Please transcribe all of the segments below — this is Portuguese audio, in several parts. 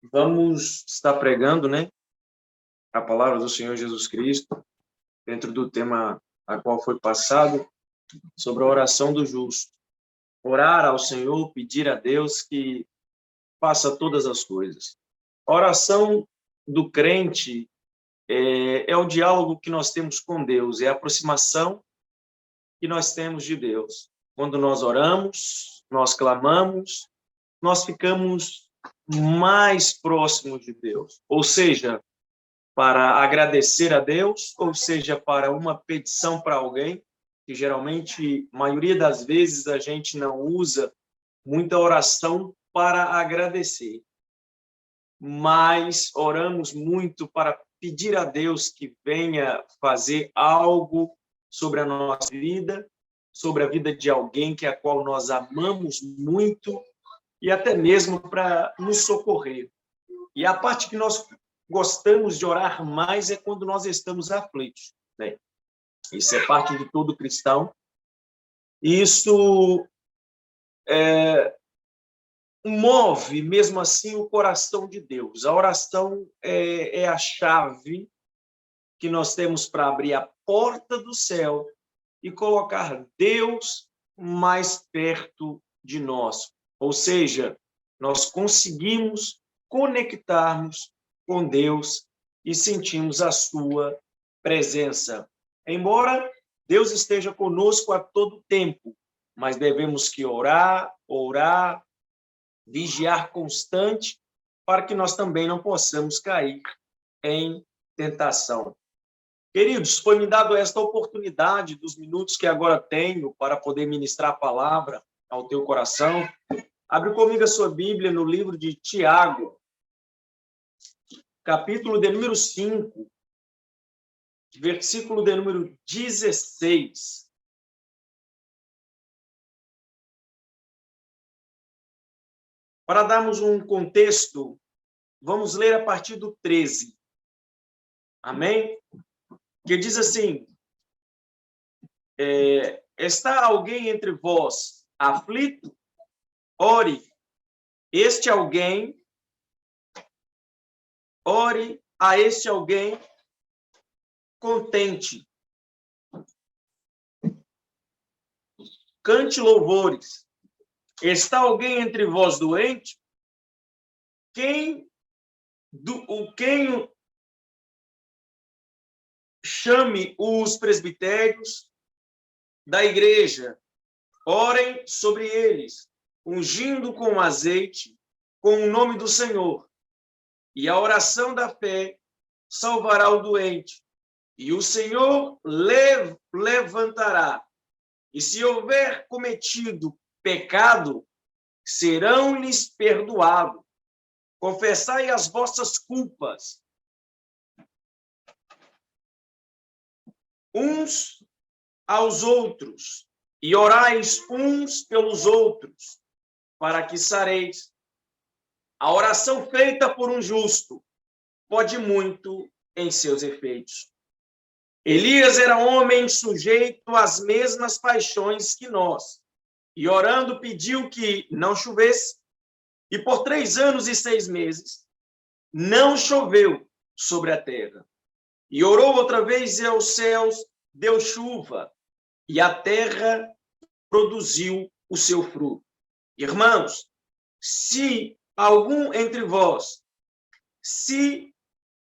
Vamos estar pregando, né, a palavra do Senhor Jesus Cristo, dentro do tema a qual foi passado, sobre a oração do justo. Orar ao Senhor, pedir a Deus que faça todas as coisas. A oração do crente é o diálogo que nós temos com Deus, é a aproximação que nós temos de Deus. Quando nós oramos, nós clamamos, nós ficamos mais próximos de Deus. Ou seja, para agradecer a Deus, ou seja, para uma petição para alguém, que geralmente, a maioria das vezes, a gente não usa muita oração para agradecer, mas oramos muito para pedir a Deus que venha fazer algo sobre a nossa vida, sobre a vida de alguém que a qual nós amamos muito e até mesmo para nos socorrer. E a parte que nós gostamos de orar mais é quando nós estamos aflitos, né? Isso é parte de todo cristão. Isso move, mesmo assim, o coração de Deus. A oração é a chave que nós temos para abrir a porta do céu e colocar Deus mais perto de nós. Ou seja, nós conseguimos conectarmos com Deus e sentimos a sua presença. Embora Deus esteja conosco a todo tempo, mas devemos que orar, vigiar constante, para que nós também não possamos cair em tentação. Queridos, foi me dado esta oportunidade dos minutos que agora tenho para poder ministrar a palavra ao teu coração. Abre comigo a sua Bíblia no livro de Tiago, capítulo de número 5, versículo de número 16. Para darmos um contexto, vamos ler a partir do 13. Amém? Que diz assim: está alguém entre vós aflito? Ore a este alguém contente. Cante louvores. Está alguém entre vós doente? Quem chame os presbitérios da igreja, orem sobre eles, ungindo com azeite, com o nome do Senhor. E a oração da fé salvará o doente, e o Senhor levantará. E se houver cometido pecado, serão-lhes perdoados. Confessai as vossas culpas uns aos outros, e orais uns pelos outros, para que sareis. A oração feita por um justo pode muito em seus efeitos. Elias era homem sujeito às mesmas paixões que nós, e orando pediu que não chovesse, e por 3 anos e 6 meses não choveu sobre a terra. E orou outra vez, e aos céus deu chuva, e a terra produziu o seu fruto. Irmãos, se algum entre vós se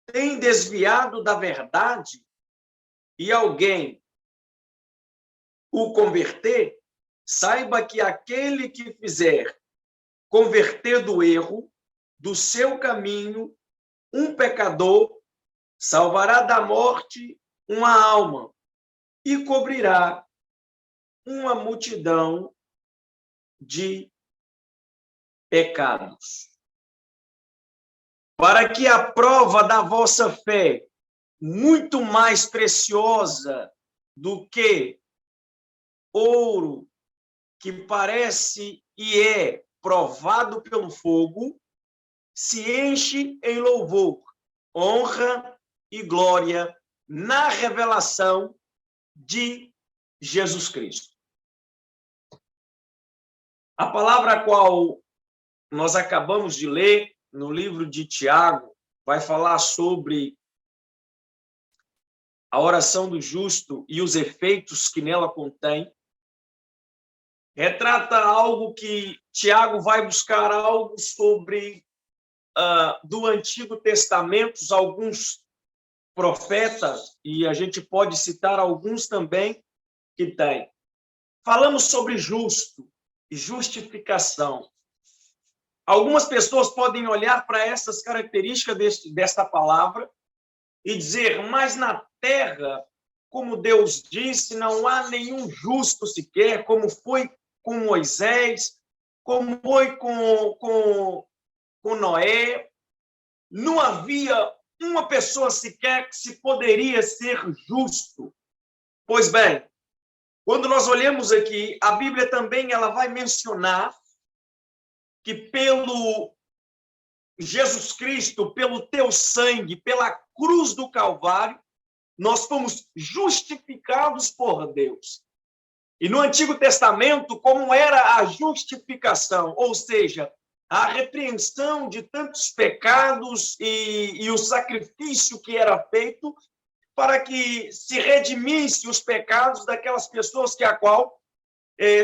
tem desviado da verdade e alguém o converter, saiba que aquele que fizer converter do erro, do seu caminho, um pecador, salvará da morte uma alma e cobrirá uma multidão de pecados. Para que a prova da vossa fé, muito mais preciosa do que ouro, que parece e é provado pelo fogo, se enche em louvor, honra e glória na revelação de Jesus Cristo. A palavra a qual nós acabamos de ler no livro de Tiago, vai falar sobre a oração do justo e os efeitos que nela contém. Retrata algo que Tiago vai buscar algo sobre do Antigo Testamento, alguns profetas, e a gente pode citar alguns também que tem. Falamos sobre justo e justificação. Algumas pessoas podem olhar para essas características desta palavra e dizer, mas na terra, como Deus disse, não há nenhum justo sequer, como foi com Moisés, como foi com Noé. Não havia uma pessoa sequer que se poderia ser justo. Pois bem, quando nós olhamos aqui, a Bíblia também ela vai mencionar que pelo Jesus Cristo, pelo teu sangue, pela cruz do Calvário, nós fomos justificados por Deus. E no Antigo Testamento, como era a justificação, ou seja, a repreensão de tantos pecados e o sacrifício que era feito para que se redimisse os pecados daquelas pessoas que a qual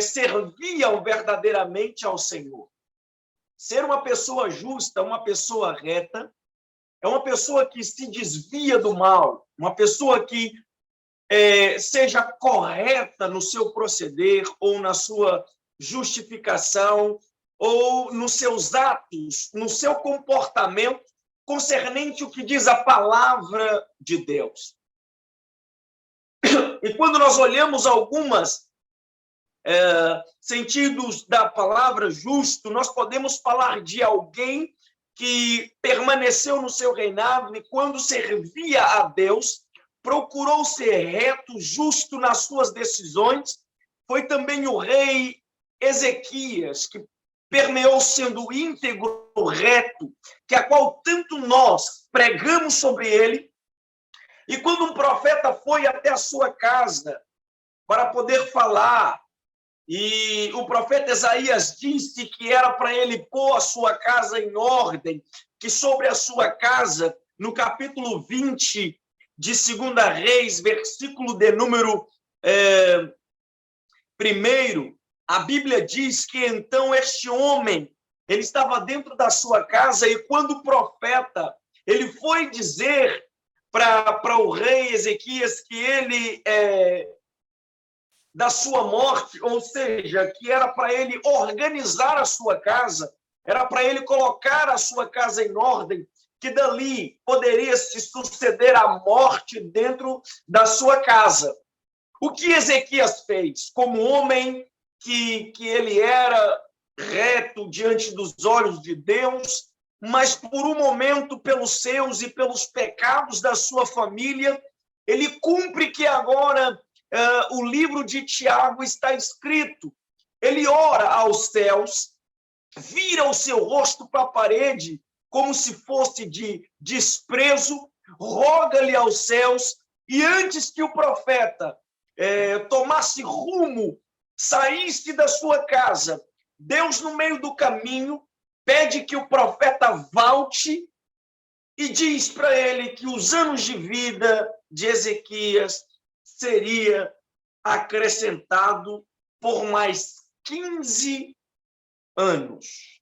serviam verdadeiramente ao Senhor. Ser uma pessoa justa, uma pessoa reta, é uma pessoa que se desvia do mal, uma pessoa que seja correta no seu proceder ou na sua justificação ou nos seus atos, no seu comportamento concernente o que diz a palavra de Deus. E quando nós olhamos algumas sentidos da palavra justo, nós podemos falar de alguém que permaneceu no seu reinado e quando servia a Deus, procurou ser reto, justo nas suas decisões. Foi também o rei Ezequias, que permeou sendo íntegro, reto, que a qual tanto nós pregamos sobre ele. E quando um profeta foi até a sua casa para poder falar, e o profeta Isaías disse que era para ele pôr a sua casa em ordem, que sobre a sua casa, no capítulo 20 de 2 Reis, versículo de número 1, a Bíblia diz que então este homem, ele estava dentro da sua casa e quando o profeta, ele foi dizer para o rei Ezequias que ele da sua morte, ou seja, que era para ele organizar a sua casa, era para ele colocar a sua casa em ordem, que dali poderia se suceder a morte dentro da sua casa. O que Ezequias fez? Como homem que ele era reto diante dos olhos de Deus, mas por um momento, pelos seus e pelos pecados da sua família, ele cumpre que agora o livro de Tiago está escrito. Ele ora aos céus, vira o seu rosto para a parede, como se fosse de desprezo, roga-lhe aos céus, e antes que o profeta tomasse rumo, saísse da sua casa, Deus, no meio do caminho, pede que o profeta volte e diz para ele que os anos de vida de Ezequias seria acrescentado por mais 15 anos.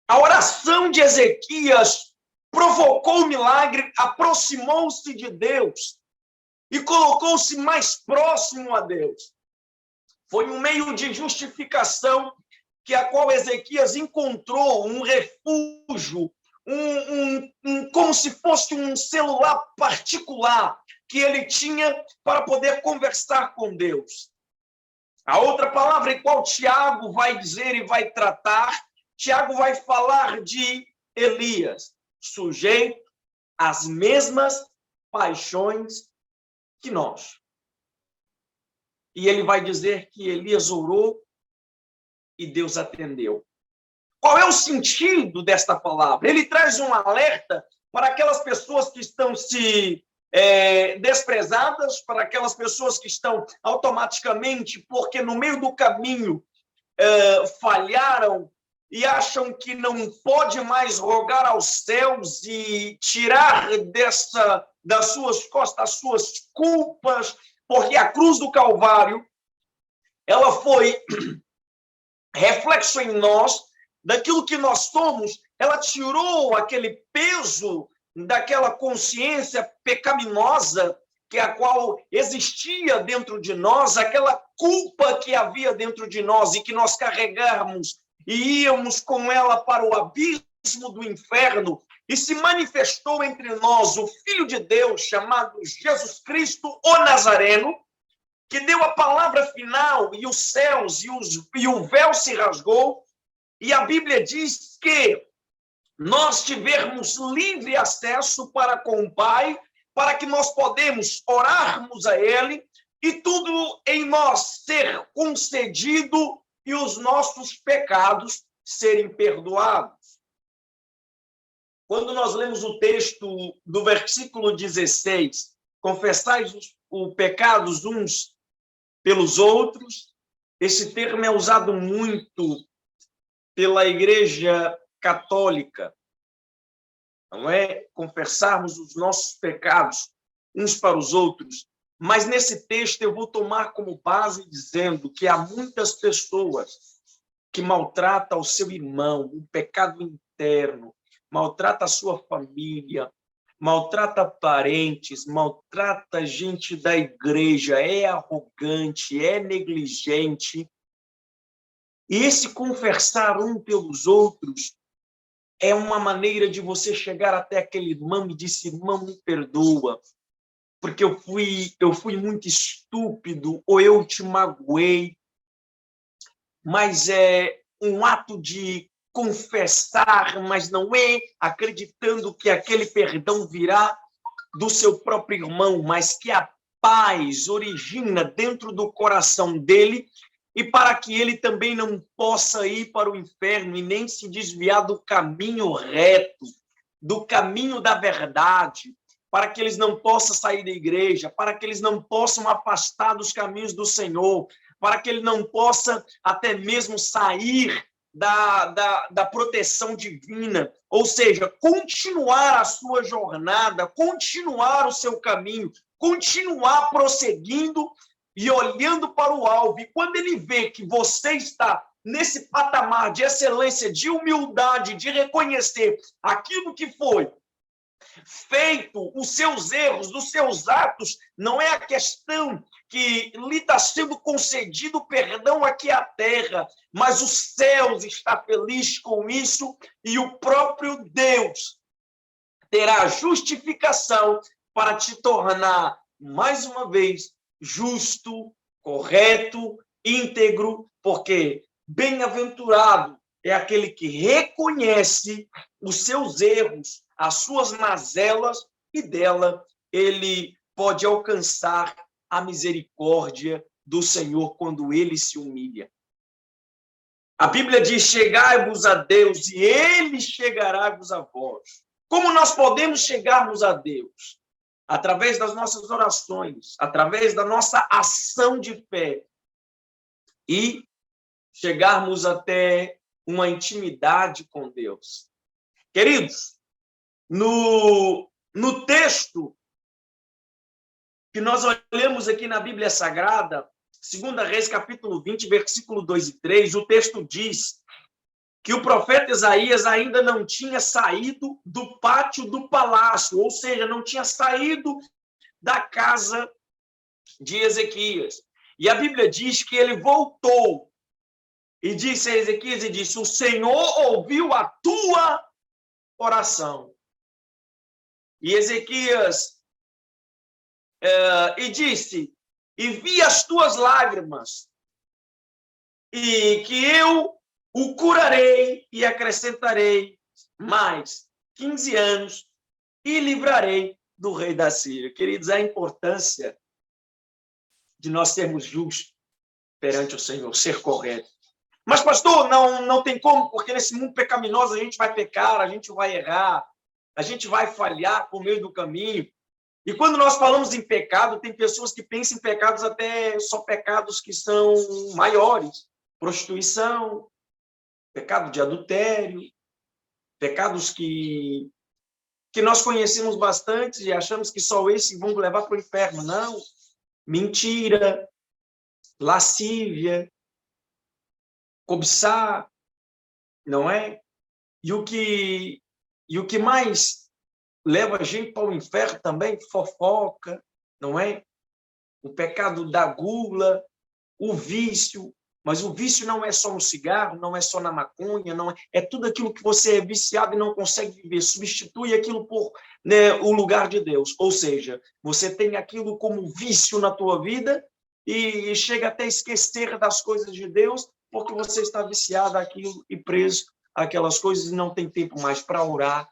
A oração de Ezequias provocou o milagre, aproximou-se de Deus e colocou-se mais próximo a Deus. Foi um meio de justificação que a qual Ezequias encontrou um refúgio, como se fosse um celular particular que ele tinha para poder conversar com Deus. A outra palavra em qual Tiago vai dizer e vai tratar, Tiago vai falar de Elias, sujeito às mesmas paixões que nós. E ele vai dizer que Elias orou e Deus atendeu. Qual é o sentido desta palavra? Ele traz um alerta para aquelas pessoas que estão se desprezadas, para aquelas pessoas que estão automaticamente, porque no meio do caminho falharam e acham que não pode mais rogar aos céus e tirar das suas costas as suas culpas, porque a cruz do Calvário, ela foi reflexo em nós daquilo que nós somos, ela tirou aquele peso daquela consciência pecaminosa que a qual existia dentro de nós, aquela culpa que havia dentro de nós e que nós carregamos e íamos com ela para o abismo do inferno, e se manifestou entre nós o Filho de Deus, chamado Jesus Cristo, o Nazareno, que deu a palavra final, e os céus e o véu se rasgou, e a Bíblia diz que nós tivermos livre acesso para com o Pai, para que nós podemos orarmos a Ele, e tudo em nós ser concedido e os nossos pecados serem perdoados. Quando nós lemos o texto do versículo 16, confessais os pecados uns pelos outros, esse termo é usado muito pela Igreja Católica, não é? Confessarmos os nossos pecados uns para os outros. Mas nesse texto eu vou tomar como base dizendo que há muitas pessoas que maltratam o seu irmão, um pecado interno, maltrata a sua família, maltrata parentes, maltrata gente da igreja, é arrogante, é negligente. E esse conversar um pelos outros é uma maneira de você chegar até aquele irmão e dizer: irmão, me perdoa, porque eu fui muito estúpido, ou eu te magoei. Mas é um ato de confessar, mas não é acreditando que aquele perdão virá do seu próprio irmão, mas que a paz origina dentro do coração dele, e para que ele também não possa ir para o inferno e nem se desviar do caminho reto, do caminho da verdade, para que eles não possam sair da igreja, para que eles não possam afastar dos caminhos do Senhor, para que ele não possa até mesmo sair da proteção divina, ou seja, continuar a sua jornada, continuar o seu caminho, continuar prosseguindo e olhando para o alvo. E quando ele vê que você está nesse patamar de excelência, de humildade, de reconhecer aquilo que foi feito, os seus erros, os seus atos, não é a questão que lhe está sendo concedido perdão aqui à terra, mas os céus está feliz com isso, e o próprio Deus terá justificação para te tornar, mais uma vez, justo, correto, íntegro, porque bem-aventurado é aquele que reconhece os seus erros, as suas mazelas, e dela ele pode alcançar a misericórdia do Senhor quando ele se humilha. A Bíblia diz: chegai-vos a Deus e ele chegará-vos a vós. Como nós podemos chegarmos a Deus? Através das nossas orações, através da nossa ação de fé, e chegarmos até uma intimidade com Deus. Queridos, no texto que nós olhamos aqui na Bíblia Sagrada, 2 Reis, capítulo 20, versículo 2 e 3, o texto diz que o profeta Isaías ainda não tinha saído do pátio do palácio, ou seja, não tinha saído da casa de Ezequias. E a Bíblia diz que ele voltou e disse a Ezequias, e disse: o Senhor ouviu a tua oração. E Ezequias e disse: e vi as tuas lágrimas, e que eu o curarei e acrescentarei mais 15 anos e livrarei do rei da Síria. Queridos, a importância de nós sermos justos perante o Senhor, ser correto. Mas, pastor, não tem como, porque nesse mundo pecaminoso a gente vai pecar, a gente vai errar, a gente vai falhar por meio do caminho. E quando nós falamos em pecado, tem pessoas que pensam em pecados até só pecados que são maiores. Prostituição, pecado de adultério, pecados que nós conhecemos bastante e achamos que só esses vão levar para o inferno. Não. Mentira, lascívia, cobiçar, não é? E o que mais leva a gente para o inferno também, fofoca, não é? O pecado da gula, o vício, mas o vício não é só no cigarro, não é só na maconha, não é tudo aquilo que você é viciado e não consegue viver. Substitui aquilo por, né, o lugar de Deus. Ou seja, você tem aquilo como vício na tua vida e chega até a esquecer das coisas de Deus porque você está viciado àquilo e preso àquelas coisas e não tem tempo mais para orar,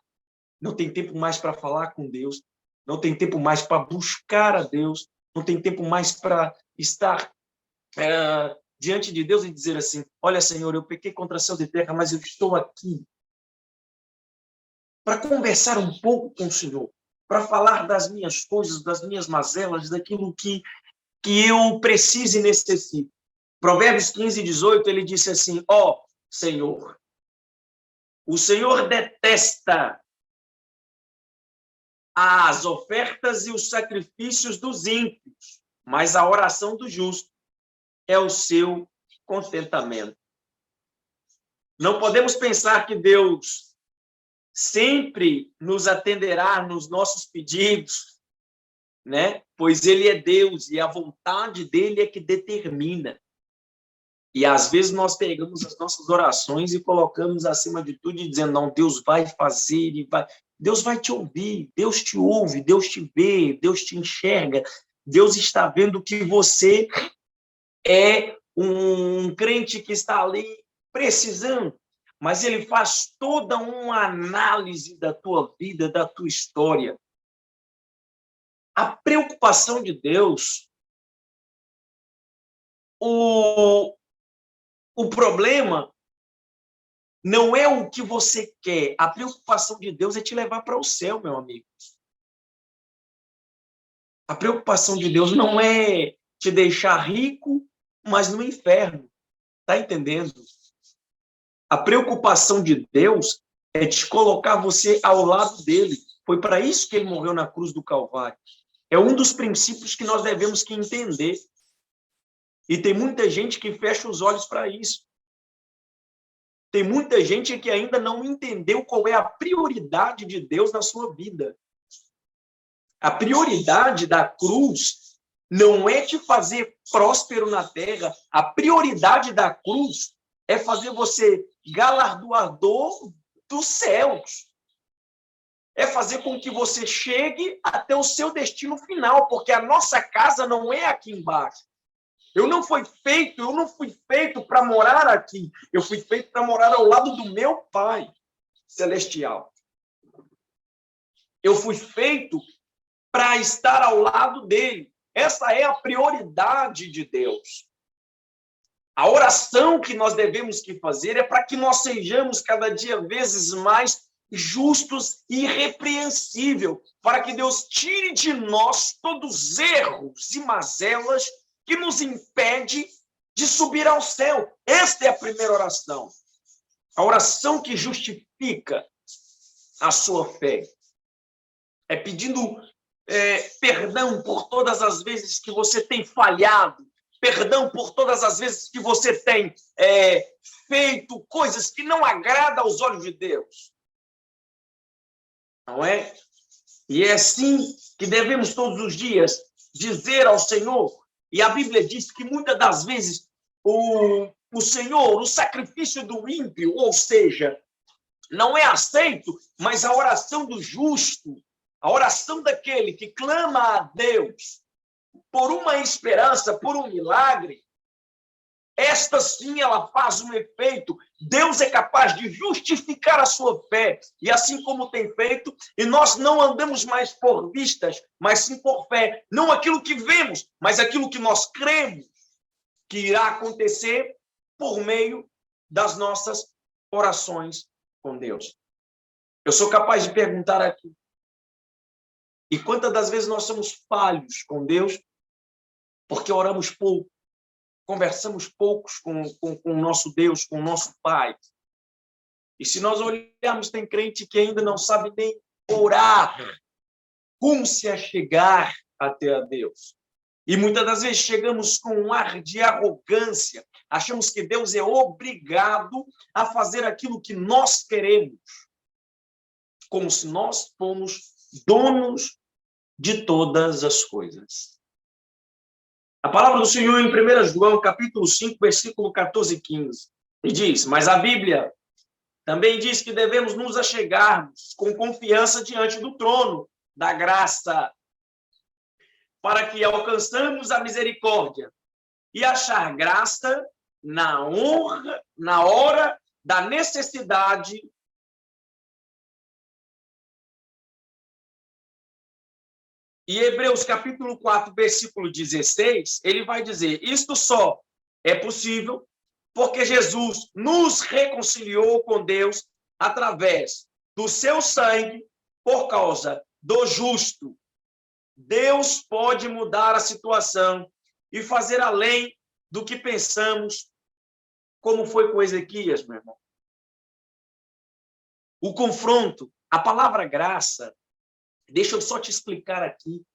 não tem tempo mais para falar com Deus, não tem tempo mais para buscar a Deus, não tem tempo mais para estar diante de Deus e dizer assim: olha, Senhor, eu pequei contra céu e terra, mas eu estou aqui para conversar um pouco com o Senhor, para falar das minhas coisas, das minhas mazelas, daquilo que eu preciso e necessito. Provérbios 15:18, ele disse assim: ó, Senhor, o Senhor detesta as ofertas e os sacrifícios dos ímpios, mas a oração do justo é o seu contentamento. Não podemos pensar que Deus sempre nos atenderá nos nossos pedidos, né? Pois ele é Deus e a vontade dele é que determina. E às vezes nós pegamos as nossas orações e colocamos acima de tudo e dizendo: não, Deus vai fazer, Deus vai te ouvir, Deus te ouve, Deus te vê, Deus te enxerga, Deus está vendo que você é um crente que está ali precisando, mas ele faz toda uma análise da tua vida, da tua história. A preocupação de Deus, o problema não é o que você quer. A preocupação de Deus é te levar para o céu, meu amigo. A preocupação de Deus não é te deixar rico, mas no inferno. Tá entendendo? A preocupação de Deus é te colocar você ao lado dele. Foi para isso que ele morreu na cruz do Calvário. É um dos princípios que nós devemos que entender. E tem muita gente que fecha os olhos para isso. Tem muita gente que ainda não entendeu qual é a prioridade de Deus na sua vida. A prioridade da cruz não é te fazer próspero na terra. A prioridade da cruz é fazer você galardoador dos céus. É fazer com que você chegue até o seu destino final, porque a nossa casa não é aqui embaixo. Eu não fui feito para morar aqui. Eu fui feito para morar ao lado do meu Pai celestial. Eu fui feito para estar ao lado dele. Essa é a prioridade de Deus. A oração que nós devemos que fazer é para que nós sejamos cada dia vezes mais justos e irrepreensíveis, para que Deus tire de nós todos os erros e mazelas que nos impede de subir ao céu. Esta é a primeira oração. A oração que justifica a sua fé. É pedindo perdão por todas as vezes que você tem falhado, perdão por todas as vezes que você tem feito coisas que não agradam aos olhos de Deus. Não é? E é assim que devemos todos os dias dizer ao Senhor. E a Bíblia diz que muitas das vezes o Senhor, o sacrifício do ímpio, ou seja, não é aceito, mas a oração do justo, a oração daquele que clama a Deus por uma esperança, por um milagre, esta sim ela faz um efeito. Deus é capaz de justificar a sua fé, e assim como tem feito, e nós não andamos mais por vistas, mas sim por fé. Não aquilo que vemos, mas aquilo que nós cremos que irá acontecer por meio das nossas orações com Deus. Eu sou capaz de perguntar aqui, e quantas das vezes nós somos falhos com Deus porque oramos pouco, conversamos poucos com o nosso Deus, com o nosso Pai. E se nós olharmos, tem crente que ainda não sabe nem orar, como se achegar até a Deus. E muitas das vezes chegamos com um ar de arrogância, achamos que Deus é obrigado a fazer aquilo que nós queremos, como se nós fôssemos donos de todas as coisas. A palavra do Senhor em 1 João, capítulo 5, versículo 14 e 15, e diz: mas a Bíblia também diz que devemos nos achegarmos com confiança diante do trono da graça, para que alcançamos a misericórdia e achar graça na honra, na hora da necessidade. E Hebreus capítulo 4, versículo 16, ele vai dizer: isto só é possível porque Jesus nos reconciliou com Deus através do seu sangue por causa do justo. Deus pode mudar a situação e fazer além do que pensamos, como foi com Ezequias, meu irmão. O confronto, a palavra graça, deixa eu só te explicar aqui,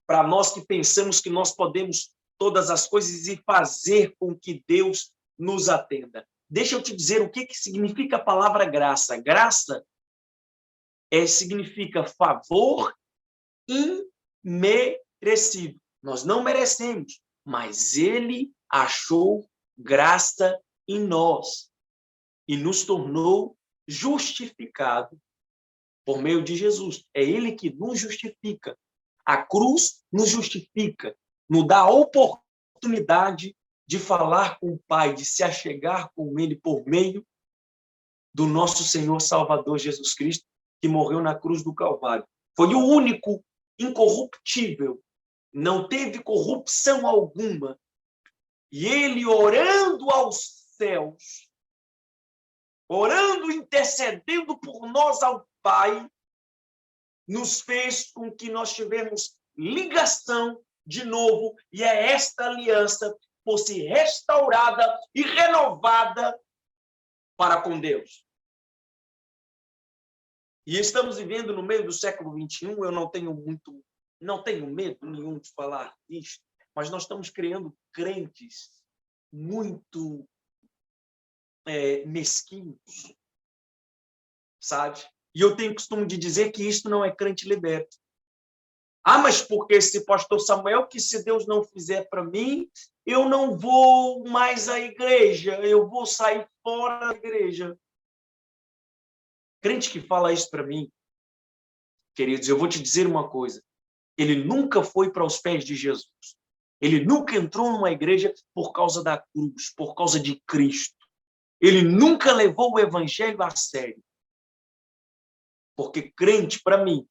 para nós que pensamos que nós podemos todas as coisas e fazer com que Deus nos atenda. Deixa eu te dizer o que significa a palavra graça. Graça significa favor imerecido. Nós não merecemos, mas Ele achou graça em nós e nos tornou justificado por meio de Jesus. É Ele que nos justifica. A cruz nos justifica, nos dá a oportunidade de falar com o Pai, de se achegar com Ele por meio do nosso Senhor Salvador Jesus Cristo, que morreu na cruz do Calvário. Foi o único incorruptível, não teve corrupção alguma. E Ele, orando aos céus, orando, intercedendo por nós ao Pai, nos fez com que nós tivemos ligação de novo, e é esta aliança fosse restaurada e renovada para com Deus. E estamos vivendo no meio do século XXI, eu não tenho medo nenhum de falar isso, mas nós estamos criando crentes muito mesquinhos, sabe? E eu tenho costume de dizer que isto não é crente liberto. Ah, mas porque esse pastor Samuel, que se Deus não fizer para mim, eu não vou mais à igreja, eu vou sair fora da igreja. Crente que fala isso para mim, queridos, eu vou te dizer uma coisa. Ele nunca foi para os pés de Jesus. Ele nunca entrou numa igreja por causa da cruz, por causa de Cristo. Ele nunca levou o evangelho a sério. Porque crente, para mim,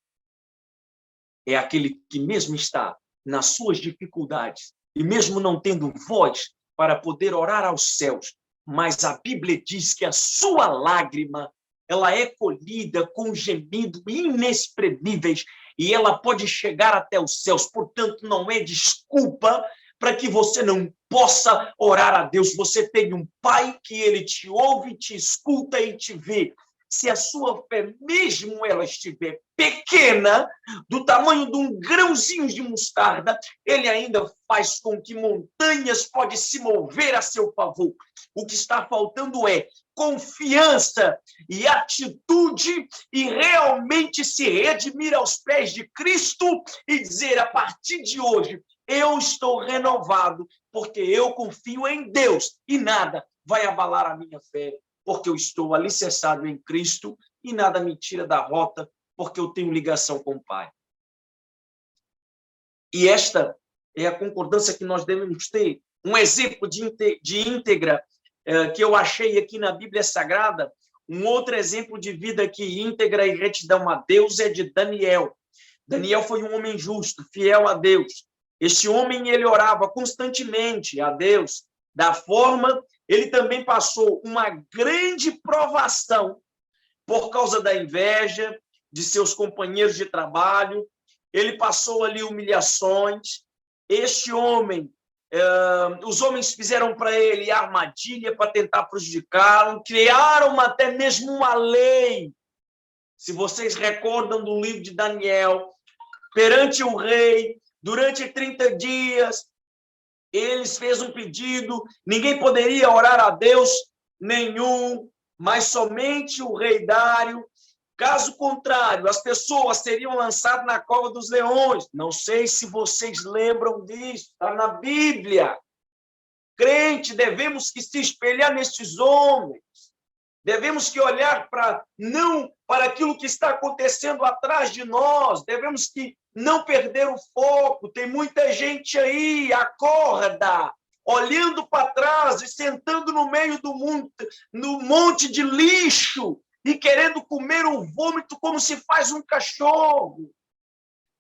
é aquele que mesmo está nas suas dificuldades e mesmo não tendo voz para poder orar aos céus, mas a Bíblia diz que a sua lágrima, ela é colhida com gemidos inexprimíveis e ela pode chegar até os céus. Portanto, não é desculpa para que você não possa orar a Deus. Você tem um Pai que Ele te ouve, te escuta e te vê. Se a sua fé, mesmo ela estiver pequena, do tamanho de um grãozinho de mostarda, ele ainda faz com que montanhas podem se mover a seu favor. O que está faltando é confiança e atitude e realmente se redimir aos pés de Cristo e dizer, a partir de hoje, eu estou renovado, porque eu confio em Deus e nada vai abalar a minha fé, porque eu estou alicerçado em Cristo e nada me tira da rota, porque eu tenho ligação com o Pai. E esta é a concordância que nós devemos ter. Um exemplo de íntegra que eu achei aqui na Bíblia Sagrada, um outro exemplo de vida que íntegra e retidão a Deus é de Daniel. Daniel foi um homem justo, fiel a Deus. Este homem, ele orava constantemente a Deus, da forma, ele também passou uma grande provação por causa da inveja de seus companheiros de trabalho, ele passou ali humilhações. Este homem, Os homens fizeram para ele armadilha para tentar prejudicá-lo, criaram até mesmo uma lei. Se vocês recordam do livro de Daniel, perante o rei, durante 30 dias, eles fez um pedido, ninguém poderia orar a Deus nenhum, mas somente o rei Dário. Caso contrário, as pessoas seriam lançadas na cova dos leões. Não sei se vocês lembram disso, está na Bíblia. Crente, devemos que se espelhar nestes homens. Devemos que olhar não para aquilo que está acontecendo atrás de nós. Devemos que não perder o foco. Tem muita gente aí, acorda, olhando para trás e sentando no meio do mundo, no monte de lixo, e querendo comer o vômito como se faz um cachorro.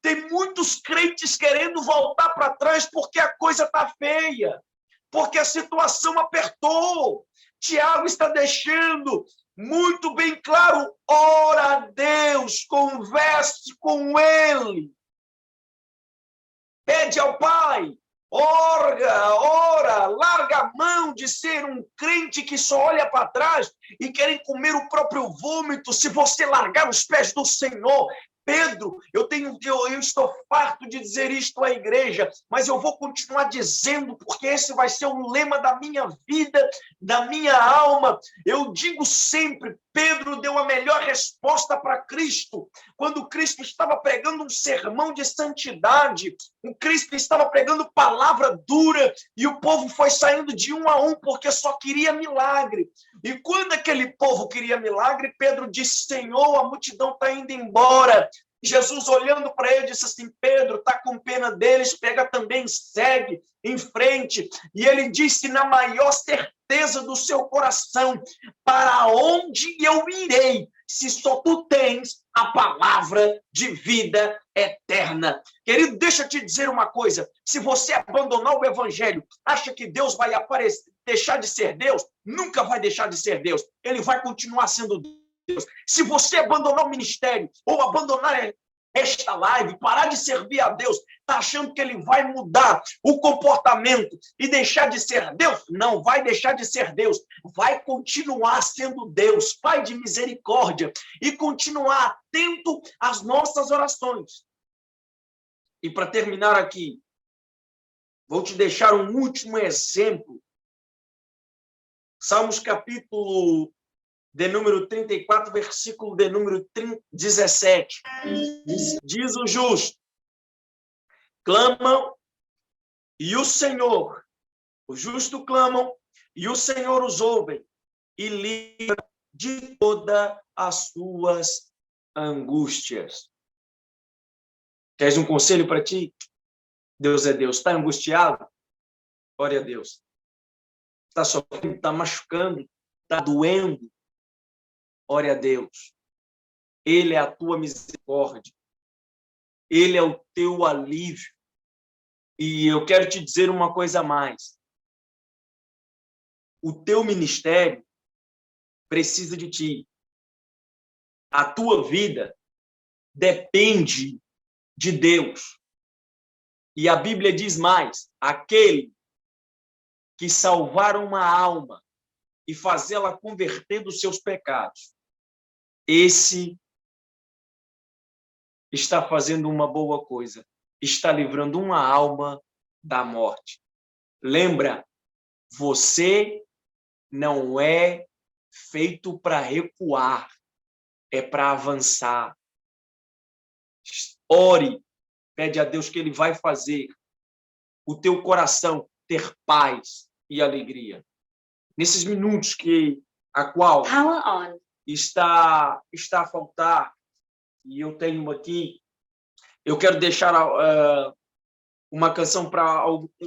Tem muitos crentes querendo voltar para trás porque a coisa está feia, porque a situação apertou. Tiago está deixando muito bem claro: ora a Deus, converse com Ele, pede ao Pai, ora, larga a mão de ser um crente que só olha para trás e querem comer o próprio vômito. Se você largar os pés do Senhor, Pedro, eu estou farto de dizer isto à igreja, mas eu vou continuar dizendo, porque esse vai ser o lema da minha vida, da minha alma. Eu digo sempre, Pedro deu a melhor resposta para Cristo. Quando Cristo estava pregando um sermão de santidade, o Cristo estava pregando palavra dura, e o povo foi saindo de um a um, porque só queria milagre. E quando aquele povo queria milagre, Pedro disse: Senhor, a multidão está indo embora. Jesus, olhando para ele, disse assim: Pedro, está com pena deles, pega também, segue em frente. E ele disse na maior certeza do seu coração: para onde eu irei, se só tu tens a palavra de vida eterna? Querido, deixa eu te dizer uma coisa: se você abandonar o evangelho, acha que Deus vai deixar de ser Deus? Nunca vai deixar de ser Deus. Ele vai continuar sendo Deus. Se você abandonar o ministério ou abandonar esta live, parar de servir a Deus, está achando que ele vai mudar o comportamento e deixar de ser Deus? Não vai deixar de ser Deus, vai continuar sendo Deus, Pai de misericórdia, e continuar atento às nossas orações. E para terminar aqui, vou te deixar um último exemplo. Salmos capítulo de número 34, versículo de número 17. Diz o justo: clamam e o Senhor, os justos clamam e o Senhor os ouve e livra de todas as suas angústias. Queres um conselho para ti? Deus é Deus. Está angustiado? Ore a Deus. Está sofrendo, está machucando, está doendo? Ore a Deus. Ele é a tua misericórdia. Ele é o teu alívio. E eu quero te dizer uma coisa a mais. O teu ministério precisa de ti. A tua vida depende de Deus. E a Bíblia diz mais: aquele que salvar uma alma e fazê-la converter dos seus pecados, esse está fazendo uma boa coisa, está livrando uma alma da morte. Lembra, você não é feito para recuar, é para avançar. Ore, pede a Deus que Ele vai fazer o teu coração ter paz e alegria. Nesses minutos a qual está a faltar, e eu tenho aqui, eu quero deixar uma canção para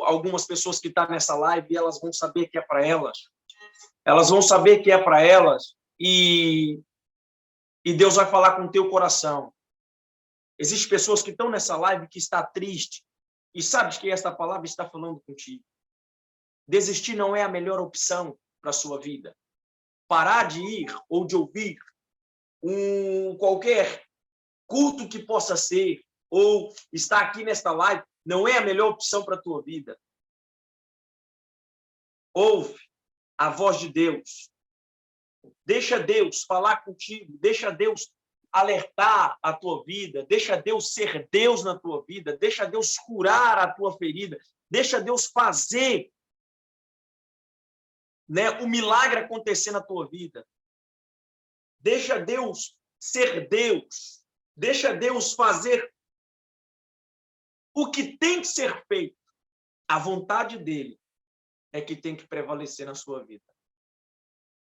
algumas pessoas que estão nessa live, e elas vão saber que é para elas. Elas vão saber que é para elas, e Deus vai falar com o teu coração. Existem pessoas que estão nessa live que está triste, e sabes que esta palavra está falando contigo. Desistir não é a melhor opção para a sua vida. Parar de ir ou de ouvir qualquer culto que possa ser, ou estar aqui nesta live, não é a melhor opção para a tua vida. Ouve a voz de Deus. Deixa Deus falar contigo. Deixa Deus alertar a tua vida. Deixa Deus ser Deus na tua vida. Deixa Deus curar a tua ferida. Deixa Deus fazer, né, o milagre acontecer na tua vida. Deixa Deus ser Deus. Deixa Deus fazer o que tem que ser feito. A vontade dele é que tem que prevalecer na sua vida.